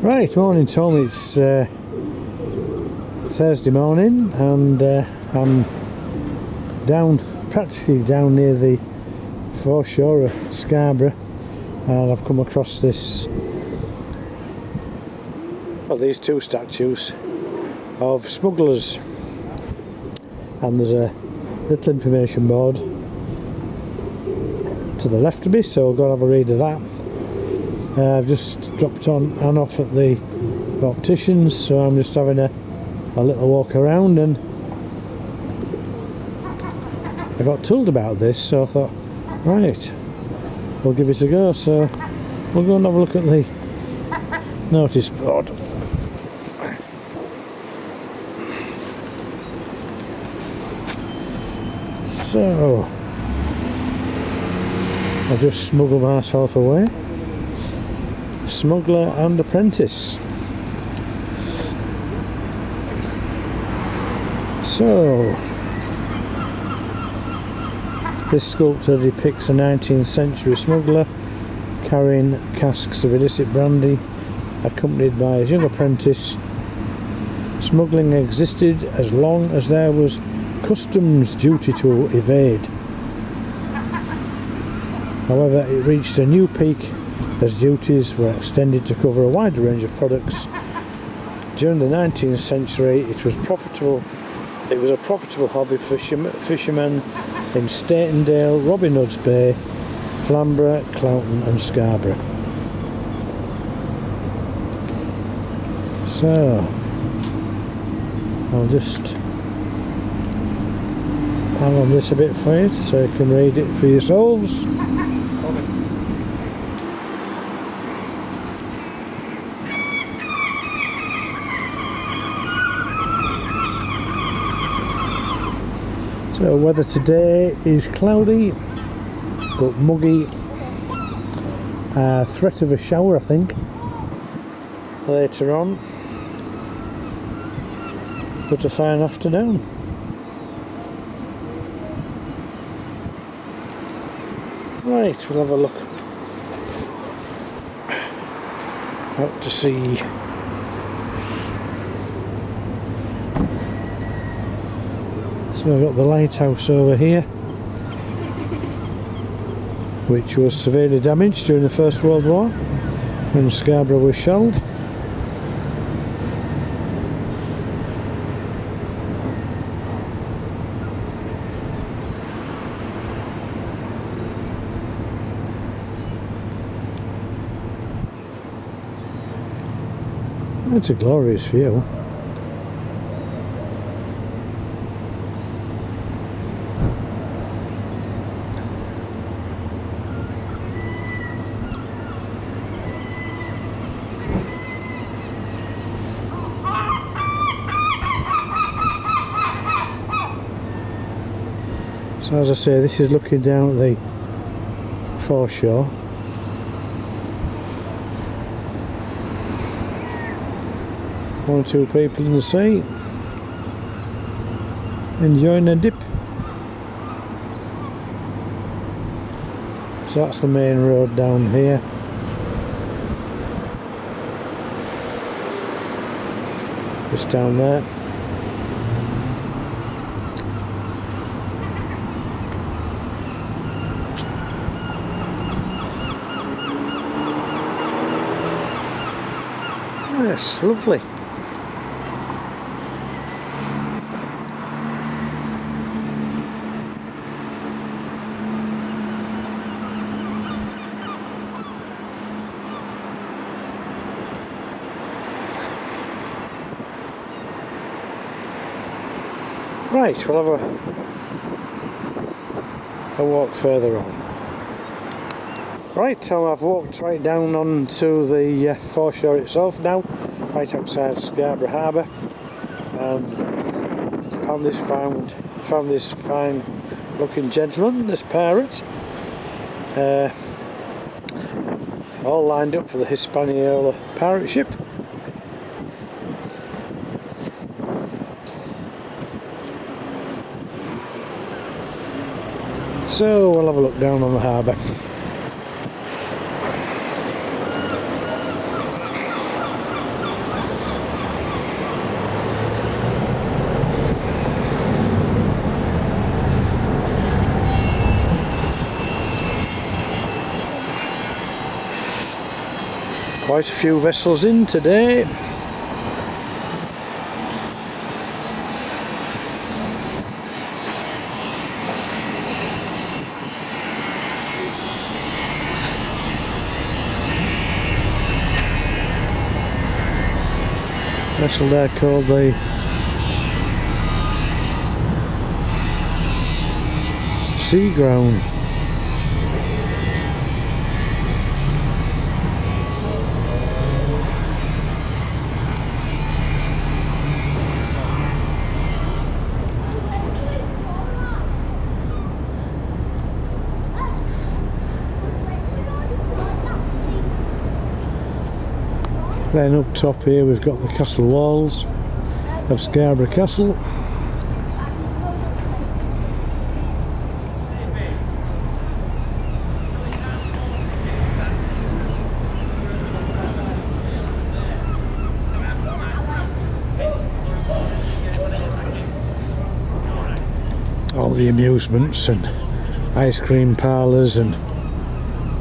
Right, morning Tom, it's Thursday morning and I'm practically down near the foreshore of Scarborough, and I've come across these two statues of smugglers, and there's a little information board to the left of me, so I'll go and have a read of that. I've just dropped on and off at the opticians, so I'm just having a little walk around, and I got told about this, so I thought, right, we'll give it a go. So we'll go and have a look at the notice board. So I'll just smuggle myself away. Smuggler and apprentice. So this sculpture depicts a 19th century smuggler carrying casks of illicit brandy, accompanied by his young apprentice. Smuggling existed as long as there was customs duty to evade. However, it reached a new peak as duties were extended to cover a wider range of products. During the 19th century, it was a profitable hobby for fishermen in Statendale, Robin Hood's Bay, Flamborough, Cloughton and Scarborough. So I'll just hang on this a bit for you so you can read it for yourselves. So weather today is cloudy but muggy. Threat of a shower, I think, later on. But a fine afternoon. Right, we'll have a look out to sea. So I've got the lighthouse over here, which was severely damaged during the First World War when Scarborough was shelled. It's a glorious view. So as I say, this is looking down at the foreshore. One or two people in the sea enjoying a dip. So that's the main road down here. Just down there. Yes, lovely. Right, we'll have a walk further on. Right, so I've walked right down onto the foreshore itself now, right outside Scarborough Harbour, and found this fine looking gentleman, this pirate, all lined up for the Hispaniola pirate ship. So we'll have a look down on the harbour. Quite a few vessels in today. Vessel there called the Seaground. Then up top here we've got the castle walls of Scarborough Castle. All the amusements and ice cream parlours and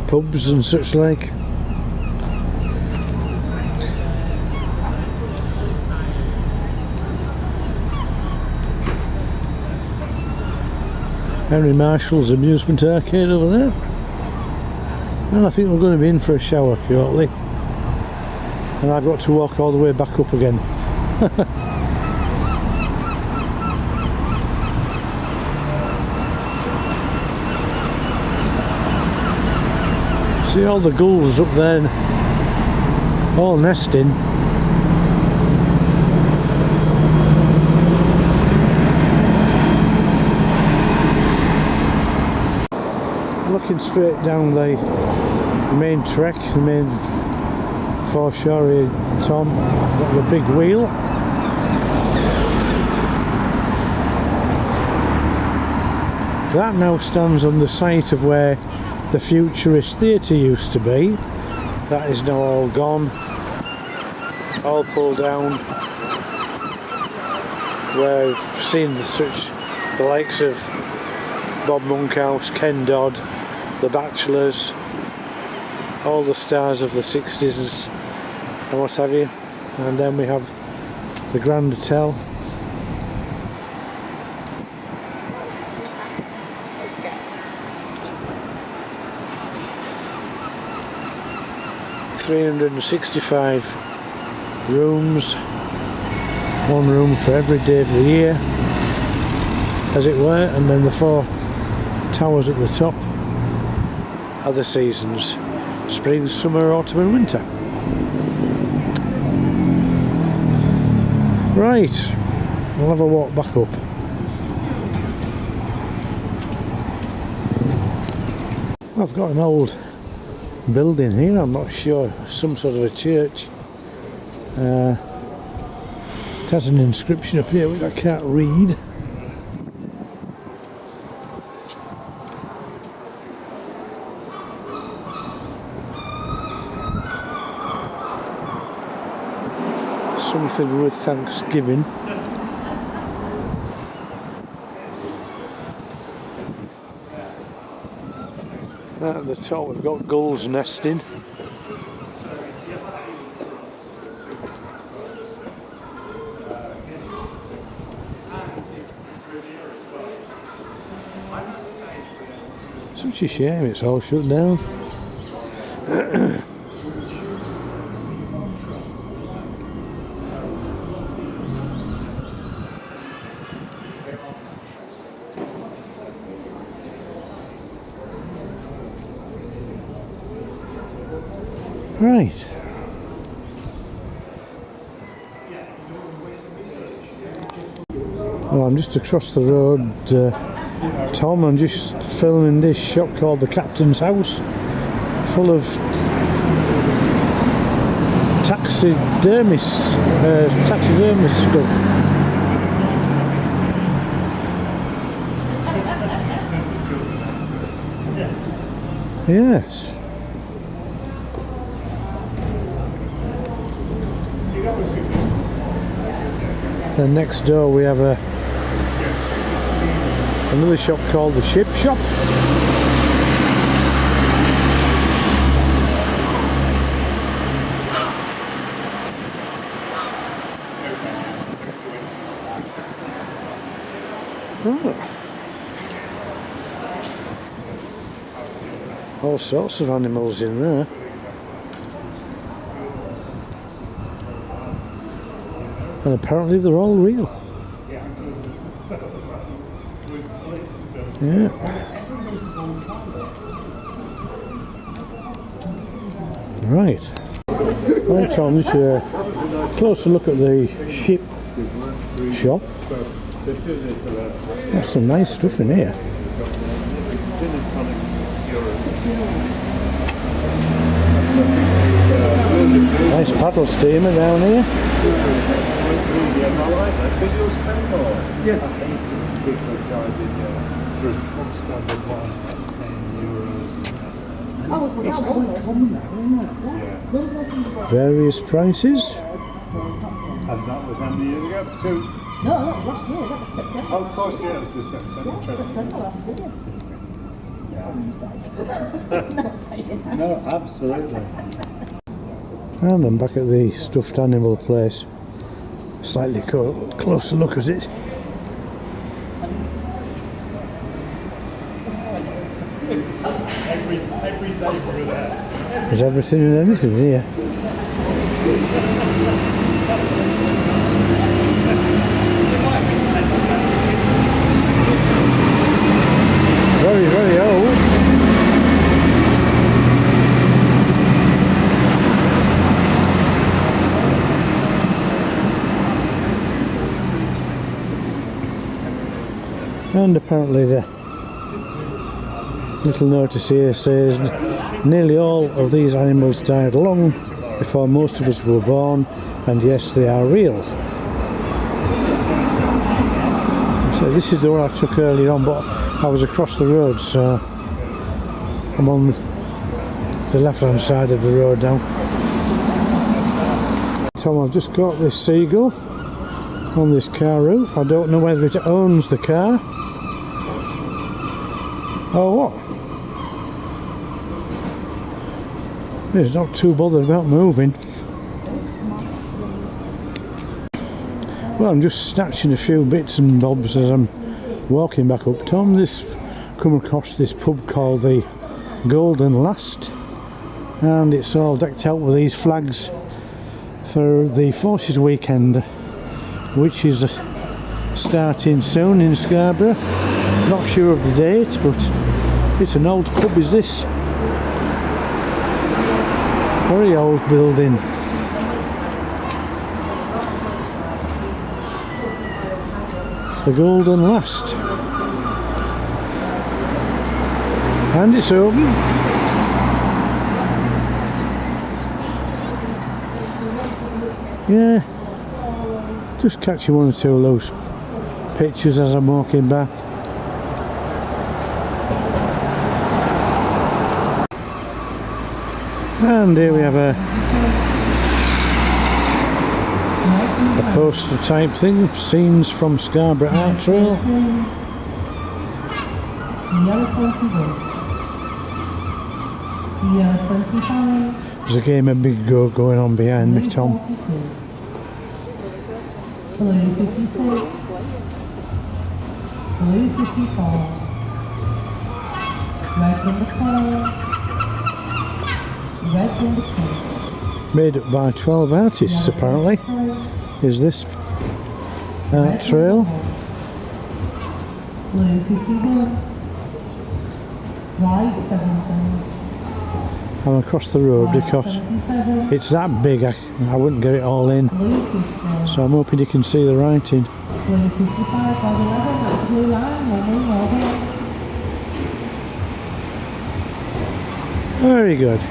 pubs and such like. Henry Marshall's amusement arcade over there. And I think we're going to be in for a shower shortly. And I've got to walk all the way back up again. See all the gulls up there, all nesting. Looking straight down the main trek, the main foreshore here, Tom, got the big wheel. That now stands on the site of where the Futurist Theatre used to be. That is now all gone, all pulled down. We've seen the likes of Bob Monkhouse, Ken Dodd, The Bachelors, all the stars of the 60s and what have you. And then we have the Grand Hotel. $365 rooms, one room for every day of the year, as it were, and then the 4 towers at the top are the seasons: spring, summer, autumn and winter. Right, we'll have a walk back up. I've got an old building here, I'm not sure, some sort of a church. It has an inscription up here which I can't read. Something with Thanksgiving. At the top we've got gulls nesting. Such a shame it's all shut down. Right. Well, I'm just across the road, Tom. I'm just filming this shop called the Captain's House, full of taxidermy stuff. Yes. Then next door we have another shop called the Ship Shop. All sorts of animals in there. And apparently they're all real. Yeah. Right. Right, Tom, this is a closer look at the ship shop. There's some nice stuff in here. Nice paddle steamer down here. Various prices. And that was how many years ago? Two? No, that was last year, that was September. Oh, of course, yeah, it was the September. Yeah, September last year. No, absolutely. And I'm back at the stuffed animal place. Slightly closer look at it. Every day we were there. There's everything and anything here. Very, very old. And apparently the little notice here says nearly all of these animals died long before most of us were born, and yes, they are real. So this is the one I took earlier on, but I was across the road, so I'm on the left hand side of the road now. Tom, I've just got this seagull on this car roof. I don't know whether it owns the car or what. It's not too bothered about moving. Well, I'm just snatching a few bits and bobs as I'm walking back up. Tom, come across this pub called the Golden Last, and it's all decked out with these flags for the Forces Weekend, which is starting soon in Scarborough. Not sure of the date, but it's an old pub, is this? Very old building. The Golden Last. And it's open. Yeah, just catching one or two loose pictures as I'm walking back. And here we have a poster type thing, scenes from Scarborough Art Trail. There's a game of big go going on behind me, Tom. Blue 56. Blue 54. Red number 12. Red number 2. Made up by 12 artists, apparently, is this art trail. Blue 51. White 17. I'm across the road because it's that big I wouldn't get it all in, so I'm hoping you can see the writing. Blue 55 by 11, that's a blue line, Very good.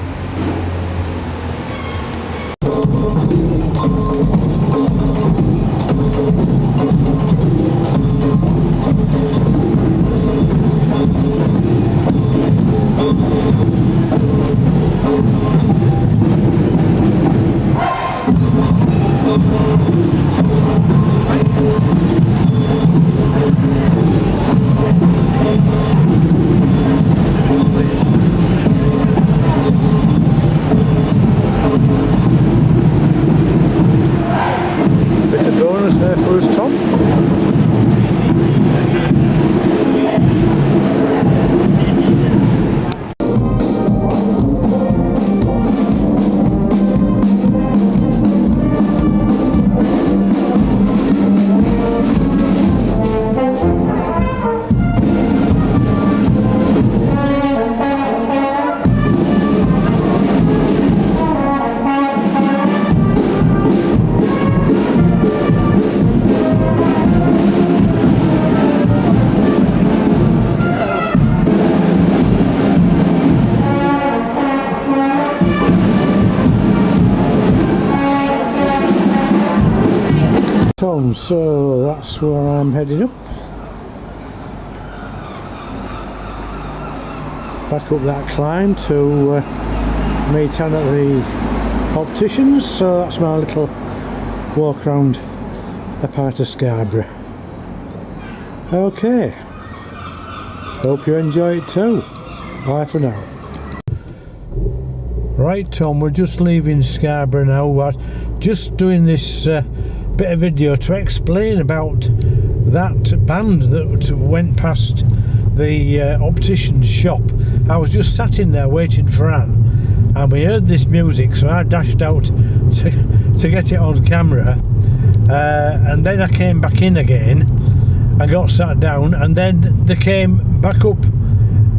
Tom, so that's where I'm heading up. Back up that climb to meet down at the opticians, so that's my little walk around a part of Scarborough. Okay, hope you enjoy it too. Bye for now. Right Tom, we're just leaving Scarborough now. We're just doing this bit of video to explain about that band that went past the optician's shop. I was just sat in there waiting for Anne, and we heard this music, so I dashed out to get it on camera, and then I came back in again. I got sat down, and then they came back up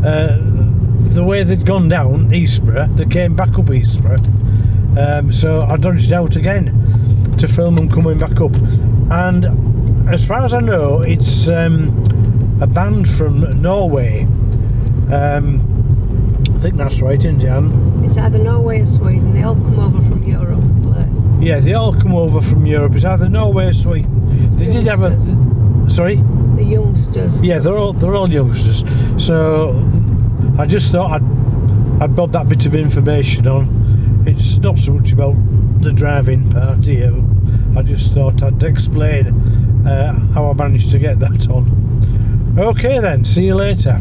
the way they'd gone down Eastborough. They came back up Eastborough, so I dodged out again to film them coming back up. And as far as I know, it's a band from Norway. I think that's right, isn't it, Anne? It's either Norway or Sweden. They all come over from Europe. Yeah, they all come over from Europe. It's either Norway or Sweden. They did have a... Sorry? The youngsters. Yeah, they're all youngsters. So I just thought I'd bob that bit of information on. It's not so much about the driving part here. I just thought I'd explain how I managed to get that on. Okay then, see you later.